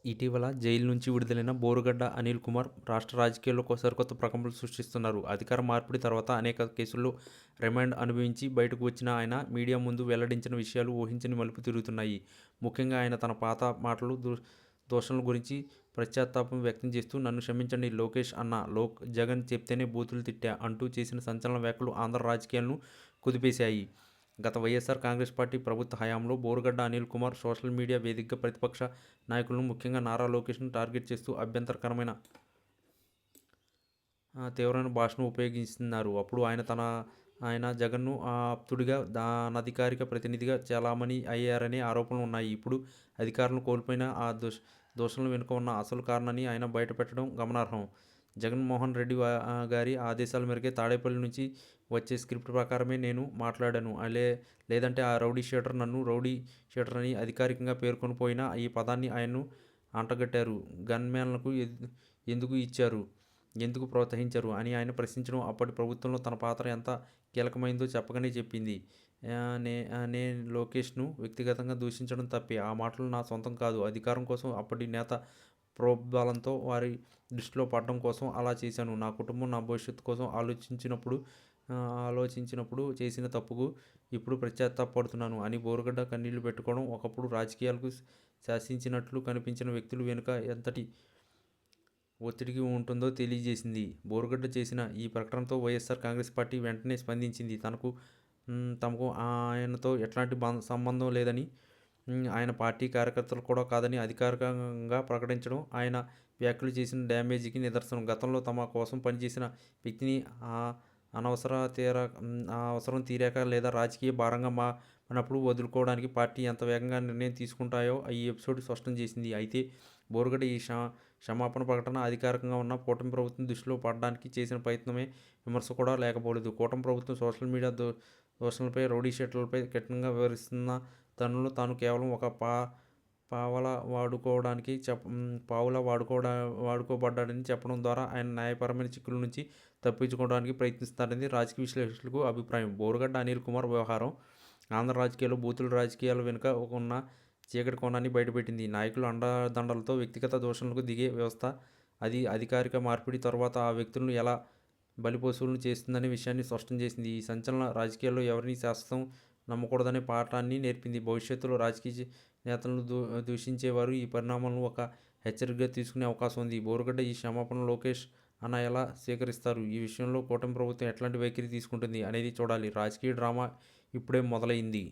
ఇటీవల జైలు నుంచి విడుదలైన బోరుగడ్డ అనిల్ కుమార్ రాష్ట్ర రాజకీయాల్లో సరికొత్త ప్రకంపనలు సృష్టిస్తున్నారు. అధికార మార్పిడి తర్వాత అనేక కేసుల్లో రిమాండ్ అనుభవించి బయటకు వచ్చిన ఆయన మీడియా ముందు వెల్లడించిన విషయాలు ఊహించని మలుపు తిరుగుతున్నాయి. ముఖ్యంగా ఆయన తన పాత మాటలు, దూషణల గురించి పశ్చాత్తాపం వ్యక్తం చేస్తూ "నన్ను క్షమించండి లోకేష్ అన్న, జగన్ చెప్తేనే బూతులు తిట్టా" అంటూ చేసిన సంచలన వ్యాఖ్యలు ఆంధ్ర రాజకీయాలను కుదిపేశాయి. గత వైఎస్ఆర్ కాంగ్రెస్ పార్టీ ప్రభుత్వ హయాంలో బోరుగడ్డ అనిల్ కుమార్ సోషల్ మీడియా వేదికగా ప్రతిపక్ష నాయకులను, ముఖ్యంగా నారా లోకేష్ను టార్గెట్ చేస్తూ అభ్యంతరకరమైన తీవ్రమైన భాషను ఉపయోగిస్తున్నారు. అప్పుడు ఆయన జగన్ను ఆప్తుడిగా, అనధికారిక ప్రతినిధిగా చలామణి అయ్యారనే ఆరోపణలు ఉన్నాయి. ఇప్పుడు అధికారాలను కోల్పోయిన ఆ దూషణల వెనుక ఉన్న అసలు కారణాన్ని ఆయన బయటపెట్టడం గమనార్హం. జగన్మోహన్ రెడ్డి గారి ఆదేశాల మేరకే తాడేపల్లి నుంచి వచ్చే స్క్రిప్ట్ ప్రకారమే నేను మాట్లాడాను. లేదంటే ఆ రౌడీ షీటర్ నన్ను రౌడీ షీటర్ అని అధికారికంగా పేర్కొని పోయినా ఈ పదాన్ని ఆయన్ను అంటగట్టారు. గన్మ్యాన్లకు ఎందుకు ఇచ్చారు, ఎందుకు ప్రోత్సహించారు అని ఆయన ప్రశ్నించడం అప్పటి ప్రభుత్వంలో తన పాత్ర ఎంత కీలకమైందో చెప్పకనే చెప్పింది. నేను లోకేష్ను వ్యక్తిగతంగా దూషించడం తప్పే. ఆ మాటలు నా సొంతం కాదు. అధికారం కోసం, అప్పటి నేత ప్రోద్బలంతో వారి దృష్టిలో పడడం కోసం అలా చేశాను. నా కుటుంబం, నా భవిష్యత్తు కోసం ఆలోచించినప్పుడు చేసిన తప్పుకు ఇప్పుడు పశ్చాత్తాపపడుతున్నాను అని బోరుగడ్డ కన్నీళ్లు పెట్టుకోవడం ఒకప్పుడు రాజకీయాలకు శాసించినట్లు కనిపించిన వ్యక్తుల వెనుక ఎంతటి ఒత్తిడికి ఉంటుందో తెలియజేసింది. బోరుగడ్డ చేసిన ఈ ప్రకటనతో వైఎస్ఆర్ కాంగ్రెస్ పార్టీ వెంటనే స్పందించింది. తమకు ఆయనతో ఎట్లాంటి సంబంధం లేదని, ఆయన పార్టీ కార్యకర్తలు కూడా కాదని అధికారికంగా ప్రకటించడం ఆయన వ్యాఖ్యలు చేసిన డ్యామేజీకి నిదర్శనం. గతంలో తమ కోసం పనిచేసిన వ్యక్తిని అవసరం తీరాక లేదా రాజకీయ భారంగా మారినప్పుడు వదులుకోవడానికి పార్టీ ఎంత వేగంగా నిర్ణయం తీసుకుంటాయో ఈ ఎపిసోడ్ స్పష్టం చేసింది. అయితే బోరుగడ్డ ఈ క్షమాపణ ప్రకటన అధికారికంగా ఉన్న కూటమి ప్రభుత్వం దృష్టిలో పడడానికి చేసిన ప్రయత్నమే విమర్శ కూడా లేకపోలేదు. కూటమి ప్రభుత్వం సోషల్ మీడియా దూషణలపై, రౌడీ షీటర్లపై కఠినంగా వివరిస్తున్న తరుణంలో తాను కేవలం ఒక పావులా వాడుకోబడ్డాడని చెప్పడం ద్వారా ఆయన న్యాయపరమైన చిక్కుల నుంచి తప్పించుకోవడానికి ప్రయత్నిస్తారని రాజకీయ విశ్లేషకులకు అభిప్రాయం. బోరుగడ్డ అనిల్ కుమార్ వ్యవహారం ఆంధ్ర రాజకీయాల్లో బూతుల రాజకీయాల వెనుక ఉన్న చీకటి కోణాన్ని బయటపెట్టింది. నాయకుల అండదండలతో వ్యక్తిగత దూషణలకు దిగే వ్యవస్థ అది అధికారిక మార్పిడి తరువాత ఆ వ్యక్తులను ఎలా బలిపశువులను చేస్తుందనే విషయాన్ని స్పష్టం చేసింది. ఈ సంచలన రాజకీయాల్లో ఎవరిని శాశ్వతం నమ్మకూడదనే పాఠాన్ని నేర్పింది. భవిష్యత్తులో రాజకీయ నేతలను దూషించేవారు ఈ పరిణామాలను ఒక హెచ్చరికగా తీసుకునే అవకాశం ఉంది. బోరుగడ్డ ఈ క్షమాపణను లోకేష్ అన్న ఎలా స్వీకరిస్తారు, ఈ విషయంలో కూటమి ప్రభుత్వం ఎట్లాంటి వైఖరి తీసుకుంటుంది అనేది చూడాలి. రాజకీయ డ్రామా ఇప్పుడే మొదలైంది.